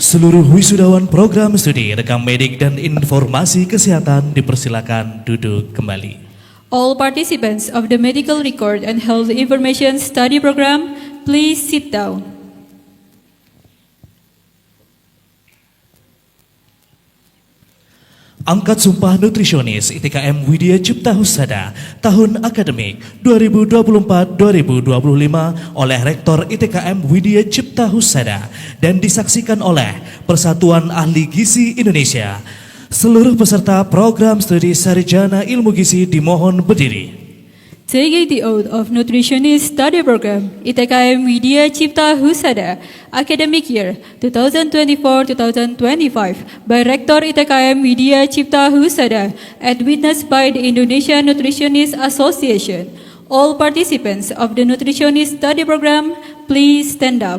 Seluruh wisudawan program studi rekam medik dan informasi kesehatan dipersilakan duduk kembali. All participants of the Medical Record and Health Information Study Program, please sit down. Angkat Sumpah Nutrisionis ITKM Widya Cipta Husada tahun akademik 2024-2025 oleh Rektor ITKM Widya Cipta Husada dan disaksikan oleh Persatuan Ahli Gizi Indonesia. Seluruh peserta program studi Sarjana Ilmu Gizi dimohon berdiri. Taking the oath of Nutritionist Study Program, ITKM Widya Cipta Husada, academic year 2024-2025, by Rector ITKM Widya Cipta Husada and witnessed by the Indonesian Nutritionist Association. All participants of the Nutritionist Study Program, please stand up.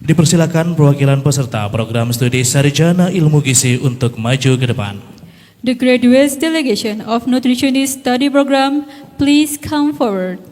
Dipersilakan perwakilan peserta program studi Sarjana Ilmu Gizi untuk maju ke depan. The graduates delegation of Nutritionist Study Program, please come forward.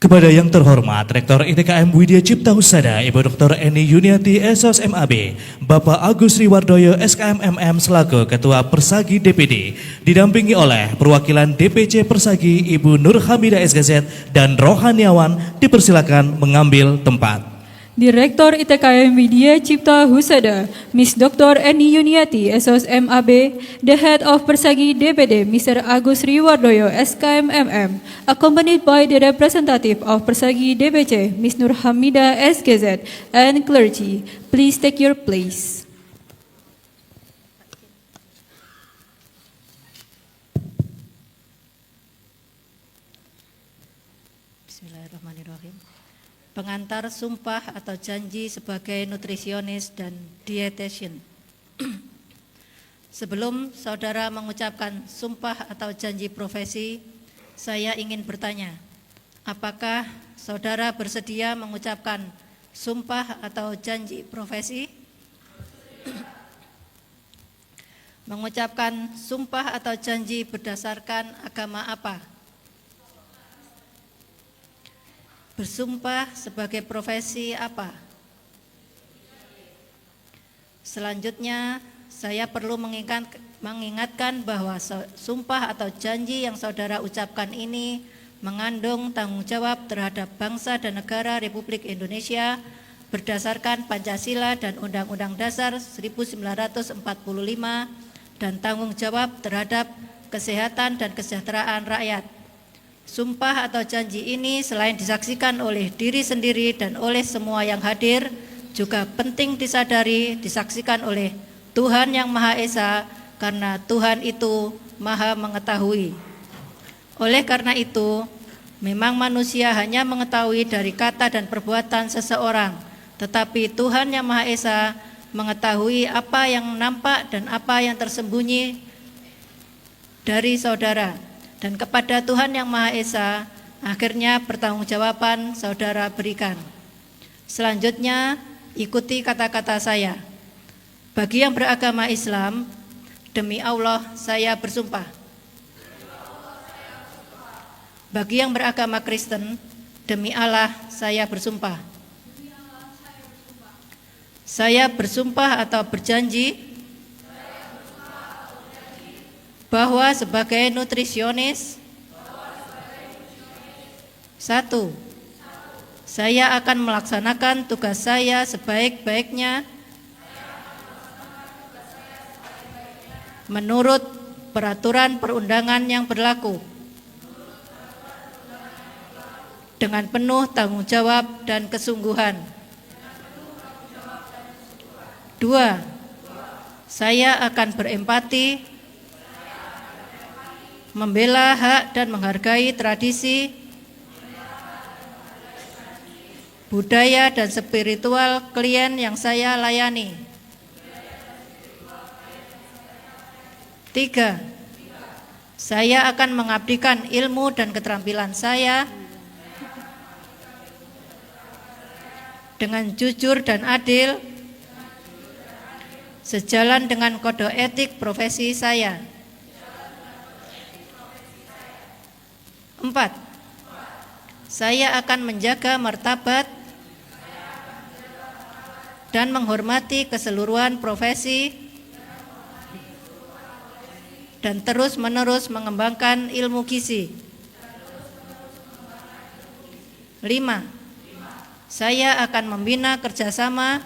Kepada yang terhormat Rektor ITKM Widya Cipta Husada, Ibu Dr. Eni Yuniati SOS MAB, Bapak Agus Riwardoyo SKM MM selaku Ketua Persagi DPD, didampingi oleh perwakilan DPC Persagi Ibu Nur Hamidah SGZ dan Rohaniawan, dipersilakan mengambil tempat. Direktur ITKM Widya Cipta Husada, Ms. Dr. Eni Yuniati, SOS MAB, the Head of Persagi DPD, Mr. Agus Riwardoyo, SKM MM, accompanied by the representative of Persagi DPC, Ms. Nur Hamidah SGZ, and clergy. Please take your place. Bismillahirrahmanirrahim. Pengantar sumpah atau janji sebagai nutrisionis dan dietitian. Sebelum saudara mengucapkan sumpah atau janji profesi, saya ingin bertanya, apakah saudara bersedia mengucapkan sumpah atau janji profesi? Mengucapkan sumpah atau janji berdasarkan agama apa? Bersumpah sebagai profesi apa? Selanjutnya, saya perlu mengingatkan bahwa sumpah atau janji yang saudara ucapkan ini mengandung tanggung jawab terhadap bangsa dan negara Republik Indonesia berdasarkan Pancasila dan Undang-Undang Dasar 1945 dan tanggung jawab terhadap kesehatan dan kesejahteraan rakyat. Sumpah atau janji ini selain disaksikan oleh diri sendiri dan oleh semua yang hadir, juga penting disadari, disaksikan oleh Tuhan Yang Maha Esa, karena Tuhan itu Maha Mengetahui. Oleh karena itu, memang manusia hanya mengetahui dari kata dan perbuatan seseorang, tetapi Tuhan Yang Maha Esa mengetahui apa yang nampak dan apa yang tersembunyi dari saudara. Dan kepada Tuhan Yang Maha Esa, akhirnya pertanggungjawaban saudara berikan. Selanjutnya, ikuti kata-kata saya. Bagi yang beragama Islam, demi Allah saya bersumpah. Bagi yang beragama Kristen, demi Allah saya bersumpah. Saya bersumpah atau berjanji bahwa sebagai nutrisionis, 1. Saya akan melaksanakan tugas saya sebaik-baiknya menurut peraturan perundangan yang berlaku dengan penuh tanggung jawab dan kesungguhan. 2. Saya akan berempati, membela hak dan menghargai tradisi, budaya dan spiritual klien yang saya layani. 3. Saya akan mengabdikan ilmu dan keterampilan saya dengan jujur dan adil sejalan dengan kode etik profesi saya. 4. Saya akan menjaga martabat dan menghormati keseluruhan profesi dan terus-menerus mengembangkan ilmu gizi. 5. Saya akan membina kerjasama,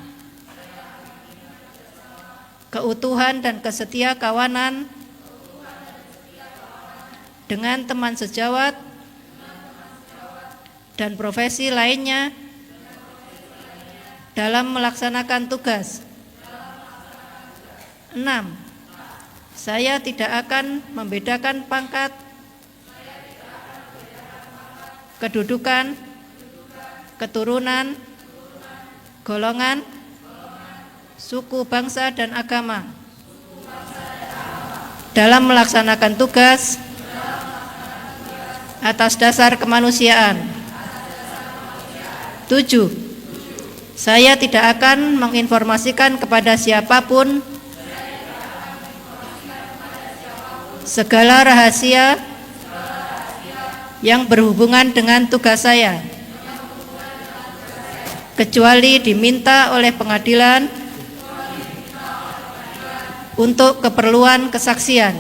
keutuhan dan kesetia kawanan dengan teman sejawat dan profesi lainnya dalam melaksanakan tugas. 6. Saya tidak akan membedakan pangkat, kedudukan, keturunan, golongan, suku, bangsa, dan agama dalam melaksanakan tugas atas dasar kemanusiaan. 7. Saya tidak akan menginformasikan kepada siapapun segala rahasia yang berhubungan dengan tugas saya, kecuali diminta oleh pengadilan untuk keperluan kesaksian.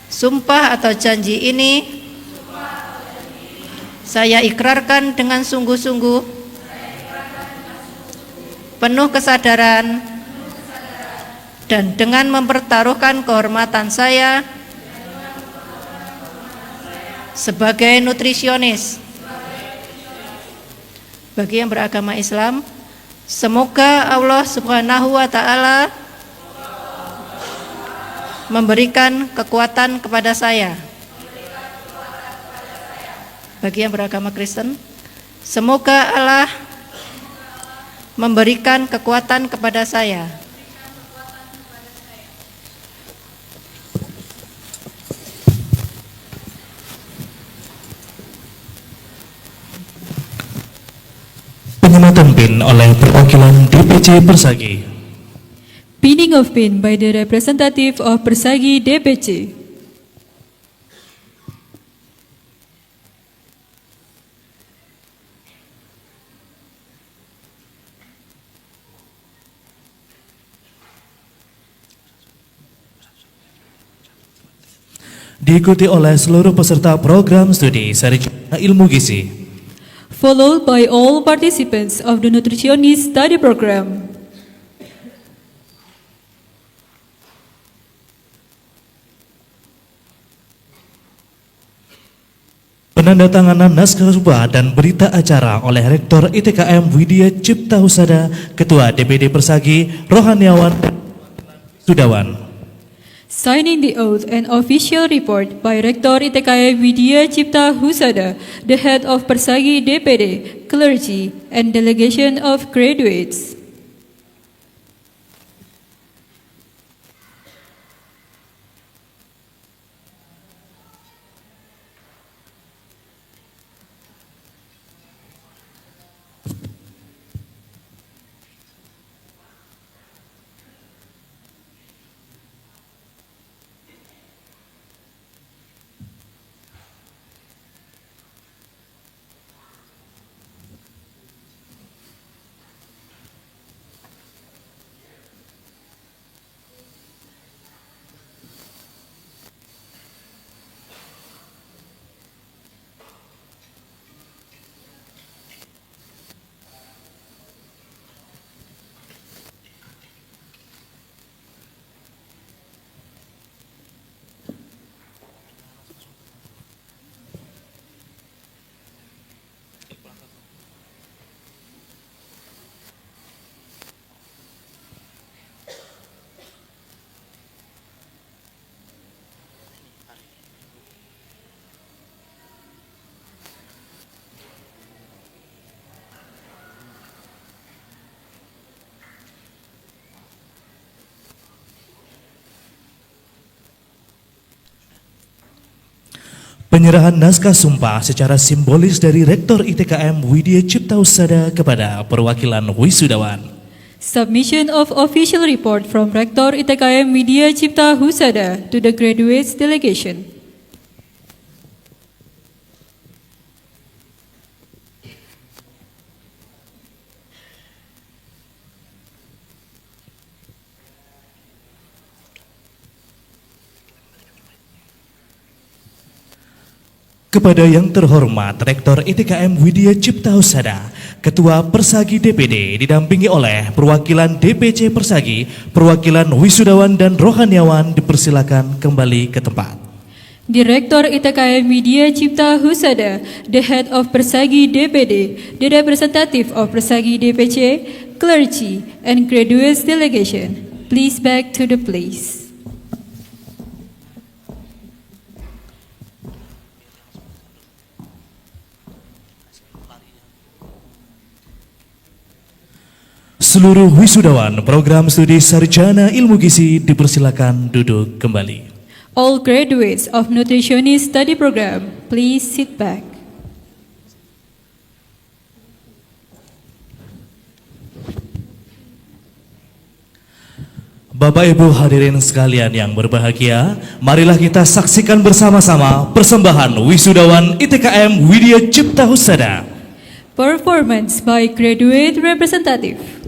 Sumpah atau janji ini saya ikrarkan dengan sungguh-sungguh, penuh kesadaran, dan dengan mempertaruhkan kehormatan saya sebagai nutrisionis. Bagi yang beragama Islam, semoga Allah Subhanahu wa Ta'ala memberikan kekuatan kepada saya. Bagi yang beragama Kristen, semoga Allah memberikan kekuatan kepada saya. Penyematan PIN oleh perwakilan DPC Persagi. Pinning of pin by the representative of Persagi DPC. Diikuti oleh seluruh peserta program studi Sarjana Ilmu Gizi. Followed by all participants of the nutritionist study program. Penandatanganan naskah rubah dan berita acara oleh Rektor ITKM Widya Cipta Husada, Ketua DPD Persagi Rohaniawan Sudawan. Signing the oath and official report by Rektor ITKM Widya Cipta Husada, the head of Persagi DPD, clergy, and delegation of graduates. Penyerahan naskah sumpah secara simbolis dari Rektor ITKM Widya Cipta Husada kepada perwakilan wisudawan. Submission of official report from Rector ITKM Widya Cipta Husada to the graduates delegation. Kepada yang terhormat Rektor ITKM Widya Cipta Husada, Ketua Persagi DPD didampingi oleh perwakilan DPC Persagi, perwakilan wisudawan dan rohaniawan dipersilakan kembali ke tempat. Director ITKM Widya Cipta Husada, the head of Persagi DPD, the representative of Persagi DPC, clergy, and graduates delegation, please back to the place. Seluruh wisudawan program studi sarjana ilmu gizi dipersilakan duduk kembali. All graduates of nutritionist study program, please sit back. Bapak Ibu hadirin sekalian yang berbahagia, marilah kita saksikan bersama-sama persembahan wisudawan ITKM Widya Cipta Husada. Performance by graduate representative.